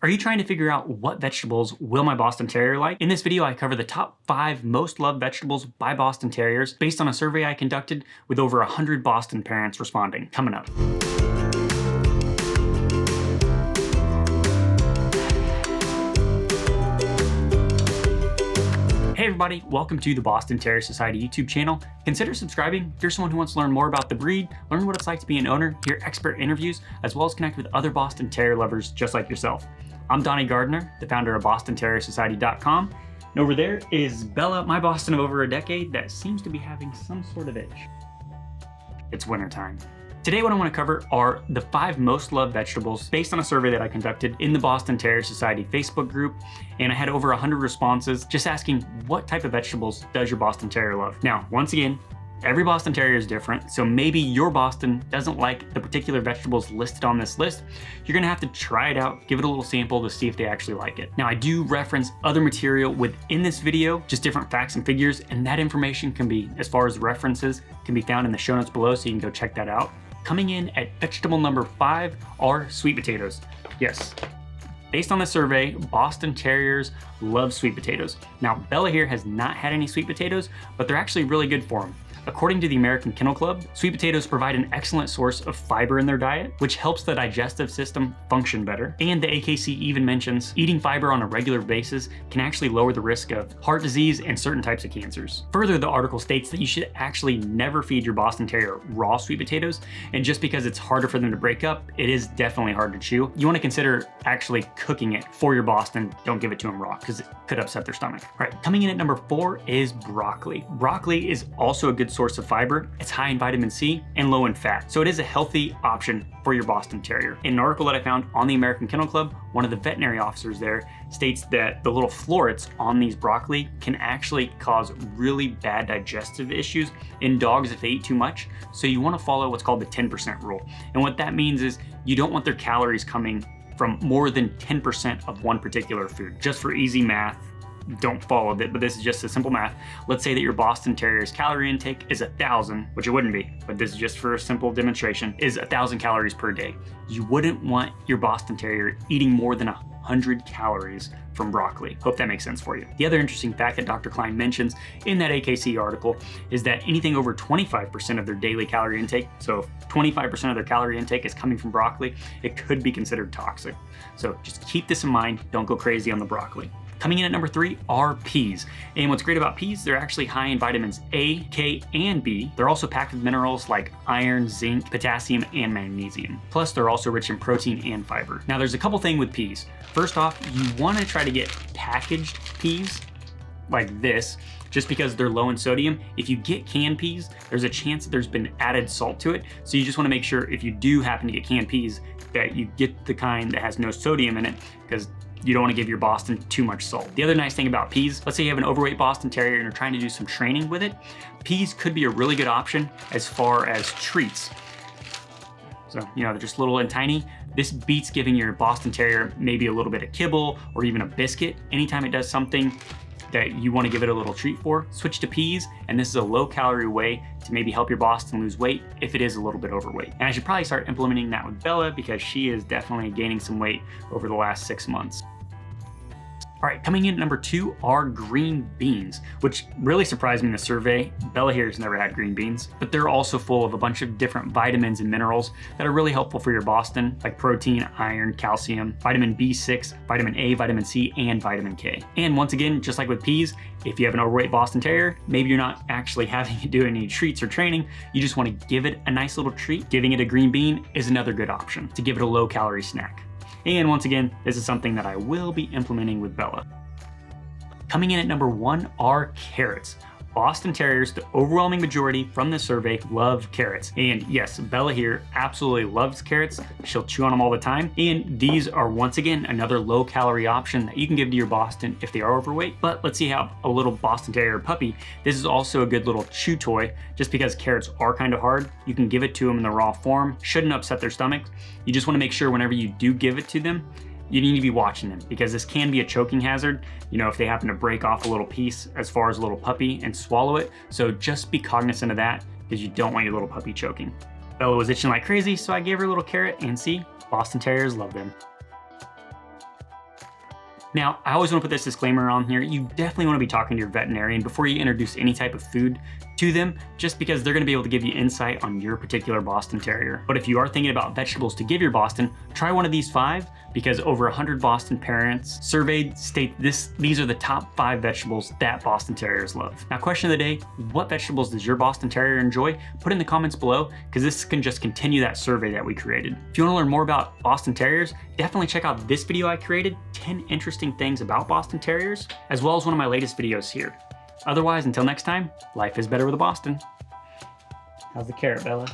Are you trying to figure out what vegetables will my Boston Terrier like? In this video, I cover the top 5 most loved vegetables by Boston Terriers based on a survey I conducted with over 100 Boston parents responding. Coming up. Hey everybody, welcome to the Boston Terrier Society YouTube channel. Consider subscribing if you're someone who wants to learn more about the breed, learn what it's like to be an owner, hear expert interviews, as well as connect with other Boston Terrier lovers just like yourself. I'm Donnie Gardner, the founder of BostonTerrierSociety.com, and over there is Bella, my Boston of over a decade that seems to be having some sort of itch. It's wintertime. Today what I want to cover are the 5 most loved vegetables based on a survey that I conducted in the Boston Terrier Society Facebook group, and I had over 100 responses just asking what type of vegetables does your Boston Terrier love. Now, once again, every Boston Terrier is different, so maybe your Boston doesn't like the particular vegetables listed on this list. You're gonna have to try it out, give it a little sample to see if they actually like it. Now, I do reference other material within this video, just different facts and figures, and that information can be, as far as references, can be found in the show notes below, so you can go check that out. Coming in at vegetable number 5 are sweet potatoes. Yes. Based on the survey, Boston Terriers love sweet potatoes. Now, Bella here has not had any sweet potatoes, but they're actually really good for them. According to the American Kennel Club, sweet potatoes provide an excellent source of fiber in their diet, which helps the digestive system function better. And the AKC even mentions eating fiber on a regular basis can actually lower the risk of heart disease and certain types of cancers. Further, the article states that you should actually never feed your Boston Terrier raw sweet potatoes, and just because it's harder for them to break up, it is definitely hard to chew. You want to consider actually cooking it for your Boston. Don't give it to them raw, because it could upset their stomach. All right, coming in at number 4 is broccoli. Broccoli is also a good source of fiber. It's high in vitamin C and low in fat, so it is a healthy option for your Boston Terrier. In an article that I found on the American Kennel Club, one of the veterinary officers there states that the little florets on these broccoli can actually cause really bad digestive issues in dogs if they eat too much, so you want to follow what's called the 10% rule. And what that means is you don't want their calories coming from more than 10% of one particular food. Just for easy math, don't follow it, but this is just a simple math. Let's say that your Boston Terrier's calorie intake is 1,000, which it wouldn't be, but this is just for a simple demonstration, is 1,000 calories per day. You wouldn't want your Boston Terrier eating more than 100 calories from broccoli. Hope that makes sense for you. The other interesting fact that Dr. Klein mentions in that AKC article is that anything over 25% of their daily calorie intake, so if 25% of their calorie intake is coming from broccoli, it could be considered toxic. So just keep this in mind, don't go crazy on the broccoli. Coming in at number 3 are peas. And what's great about peas, they're actually high in vitamins A, K, and B. They're also packed with minerals like iron, zinc, potassium, and magnesium. Plus, they're also rich in protein and fiber. Now, there's a couple things with peas. First off, you want to try to get packaged peas like this, just because they're low in sodium. If you get canned peas, there's a chance that there's been added salt to it. So you just want to make sure if you do happen to get canned peas that you get the kind that has no sodium in it, because you don't want to give your Boston too much salt. The other nice thing about peas, let's say you have an overweight Boston Terrier and you're trying to do some training with it, peas could be a really good option as far as treats. So, they're just little and tiny. This beats giving your Boston Terrier maybe a little bit of kibble or even a biscuit. Anytime it does something that you want to give it a little treat for, switch to peas, and this is a low-calorie way to maybe help your Boston lose weight if it is a little bit overweight. And I should probably start implementing that with Bella because she is definitely gaining some weight over the last 6 months. All right, coming in at number 2 are green beans, which really surprised me in the survey. Bella here has never had green beans, but they're also full of a bunch of different vitamins and minerals that are really helpful for your Boston, like protein, iron, calcium, vitamin B6, vitamin A, vitamin C, and vitamin K. And once again, just like with peas, if you have an overweight Boston Terrier, maybe you're not actually having to do any treats or training, you just want to give it a nice little treat. Giving it a green bean is another good option to give it a low-calorie snack. And once again, this is something that I will be implementing with Bella. Coming in at number 1 are carrots. Boston Terriers, the overwhelming majority from this survey, love carrots. And yes, Bella here absolutely loves carrots. She'll chew on them all the time. And these are, once again, another low-calorie option that you can give to your Boston if they are overweight. But let's see how a little Boston Terrier puppy, this is also a good little chew toy. Just because carrots are kind of hard, you can give it to them in the raw form. Shouldn't upset their stomach. You just want to make sure whenever you do give it to them, you need to be watching them because this can be a choking hazard, if they happen to break off a little piece as far as a little puppy and swallow it. So just be cognizant of that because you don't want your little puppy choking. Bella was itching like crazy, so I gave her a little carrot, and see, Boston Terriers love them. Now, I always want to put this disclaimer on here. You definitely want to be talking to your veterinarian before you introduce any type of food to them, just because they're going to be able to give you insight on your particular Boston Terrier. But if you are thinking about vegetables to give your Boston, try one of these 5, because over 100 Boston parents surveyed state these are the top 5 vegetables that Boston Terriers love. Now, question of the day, what vegetables does your Boston Terrier enjoy? Put in the comments below, because this can just continue that survey that we created. If you want to learn more about Boston Terriers, definitely check out this video I created, 10 interesting things about Boston Terriers, as well as one of my latest videos here. Otherwise, until next time, life is better with a Boston. How's the carrot, Bella?